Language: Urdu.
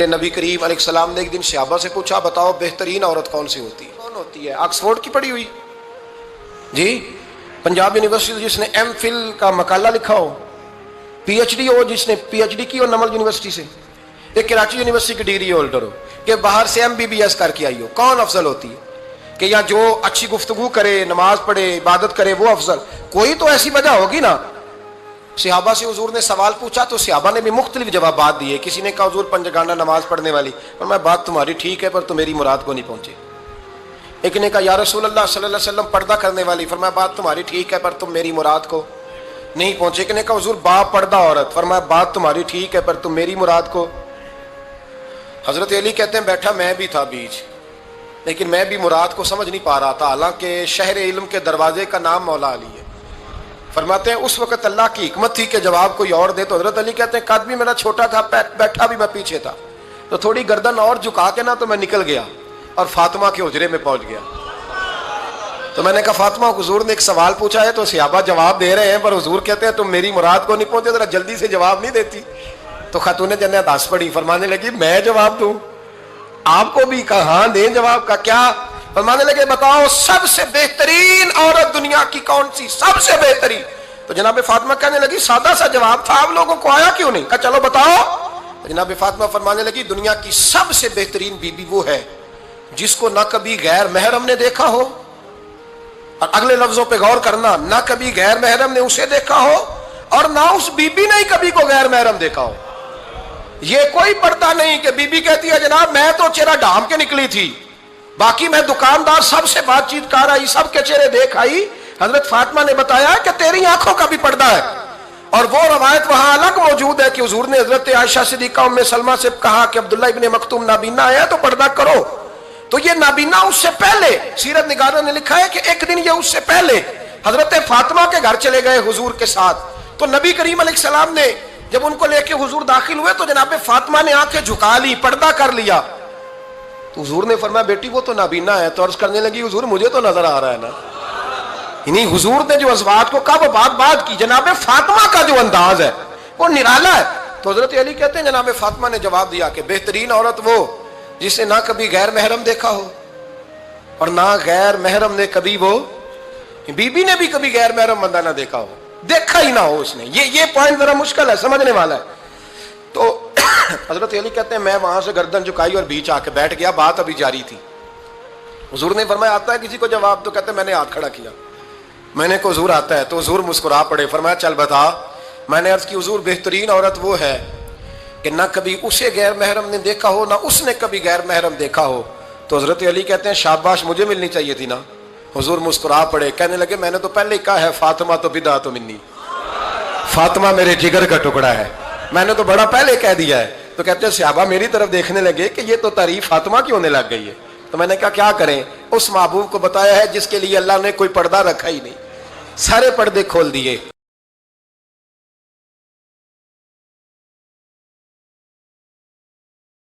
نبی کریم علیہ السلام نے ایک دن صحابہ سے پوچھا بتاؤ بہترین عورت کون سی ہوتی ہے؟ کون ہوتی ہے؟ آکسفورڈ کی پڑھی ہوئی جی، پنجاب یونیورسٹی جس نے ایم فل کا مقالہ لکھا ہو، پی ایچ ڈی ہو جس نے پی ایچ ڈی کی ہو نمل یونیورسٹی سے، ایک کراچی یونیورسٹی کی ڈگری ہولڈر ہو، کہ باہر سے ایم بی بی ایس کر کے آئی ہو، کون افضل ہوتی ہے؟ کہ یا جو اچھی گفتگو کرے، نماز پڑھے، عبادت کرے وہ افضل؟ کوئی تو ایسی وجہ ہوگی نا۔ صحابہ سے حضور نے سوال پوچھا تو صحابہ نے بھی مختلف جوابات دیے۔ کسی نے کہا حضور پنجگانہ نماز پڑھنے والی، اور میں بات تمہاری ٹھیک ہے پر تم میری مراد کو نہیں پہنچے۔ ایک نے کہا یا رسول اللہ صلی اللہ علیہ وسلم پردہ کرنے والی، فرمایا بات تمہاری ٹھیک ہے پر تم میری مراد کو نہیں پہنچے۔ ایک نے کہا حضور با پردہ عورت، فرمایا بات تمہاری ٹھیک ہے پر تم میری مراد کو۔ حضرت علی کہتے ہیں بیٹھا میں بھی تھا بیچ، لیکن میں بھی مراد کو سمجھ نہیں پا رہا تھا، حالانکہ شہر علم کے دروازے کا نام مولا علی ہے۔ فرماتے ہیں اس وقت اللہ کی حکمت تھی کہ جواب کوئی اور دے، تو حضرت علی کہتے ہیں قد بھی میرا چھوٹا تھا، بیٹھا بھی میں پیچھے تھا، تو تھوڑی گردن اور جھکا کے نا تو میں نکل گیا اور فاطمہ کے حجرے میں پہنچ گیا۔ تو میں نے کہا فاطمہ حضور نے ایک سوال پوچھا ہے تو صحابہ جواب دے رہے ہیں، پر حضور کہتے ہیں تم میری مراد کو نہیں پہنچے، ذرا جلدی سے جواب نہیں دیتی؟ تو خاتون جنت ہنس پڑی، فرمانے لگی میں جواب دوں؟ آپ کو بھی کہا ہاں دیں جواب کا کیا؟ فرمانے لگے بتاؤ سب سے بہترین عورت دنیا کی کون سی، سب سے بہترین؟ تو جناب فاطمہ کہنے لگی سادہ سا جواب تھا، آپ لوگوں کو آیا کیوں نہیں؟ کہا چلو بتاؤ۔ تو جناب فاطمہ فرمانے لگی دنیا کی سب سے بہترین بی بی وہ ہے جس کو نہ کبھی غیر محرم نے دیکھا ہو، اور اگلے لفظوں پہ غور کرنا، نہ کبھی غیر محرم نے اسے دیکھا ہو اور نہ اس بی بی نے کبھی کو غیر محرم دیکھا ہو۔ یہ کوئی پردہ نہیں کہ بی بی کہتی ہے جناب میں تو چہرہ ڈھام کے نکلی تھی، باقی میں دکاندار سب سے بات چیت کر آئی، سب کے چہرے دیکھ آئی۔ حضرت فاطمہ نے بتایا کہ تیری آنکھوں کا بھی پردہ ہے، اور وہ روایت وہاں الگ موجود ہے کہ حضور نے حضرت عائشہ صدیقہ ام سلمہ سے کہا کہ عبداللہ ابن مکتوم نابینا ہے تو پردہ کرو۔ تو یہ نابینا اس سے پہلے، سیرت نگاروں نے لکھا ہے کہ ایک دن یہ اس سے پہلے حضرت فاطمہ کے گھر چلے گئے حضور کے ساتھ، تو نبی کریم علیہ السلام نے جب ان کو لے کے حضور داخل ہوئے تو جناب فاطمہ نے آنکھیں جھکا لی، پردہ کر لیا۔ تو حضور نے فرمایا بیٹی وہ تو نابینا ہے، تو عرض کرنے لگی حضور مجھے تو نظر آ رہا ہے نا۔ یعنی حضور نے جو ازواج کو کہا وہ بات کی، جناب فاطمہ کا جو انداز ہے وہ نرالا ہے۔ تو حضرت علی کہتے ہیں جناب فاطمہ نے جواب دیا کہ بہترین عورت وہ جس نے نہ کبھی غیر محرم دیکھا ہو اور نہ غیر محرم نے کبھی، وہ بی بی نے بھی کبھی غیر محرم بندہ نہ دیکھا ہو، دیکھا ہی نہ ہو اس نے۔ یہ پوائنٹ ذرا مشکل ہے، سمجھنے والا ہے۔ تو حضرت علی کہتے ہیں میں وہاں سے گردن جھکائی اور بیچ آ کے بیٹھ گیا، بات ابھی جاری تھی۔ حضور نے فرمایا آتا ہے کسی کو جواب؟ تو کہتے ہیں میں نے ہاتھ کھڑا کیا، میں نے کو حضور آتا ہے، تو حضور مسکرا پڑے، فرمایا چل بتا۔ میں نے عرض کی حضور بہترین عورت وہ ہے کہ نہ کبھی اسے غیر محرم نے دیکھا ہو نہ اس نے کبھی غیر محرم دیکھا ہو۔ تو حضرت علی کہتے ہیں شاباش مجھے ملنی چاہیے تھی نا۔ حضور مسکرا پڑے، کہنے لگے میں نے تو پہلے ہی کہا ہے فاطمہ تو بدعت منی، فاطمہ میرے جگر کا ٹکڑا ہے، میں نے تو بڑا پہلے کہہ دیا ہے۔ تو کہتے ہیں صحابہ میری طرف دیکھنے لگے کہ یہ تو تعریف فاطمہ کی ہونے لگ گئی ہے۔ تو میں نے کہا کیا کریں؟ اس محبوب کو بتایا ہے جس کے لیے اللہ نے کوئی پردہ رکھا ہی نہیں، سارے پردے کھول دیے۔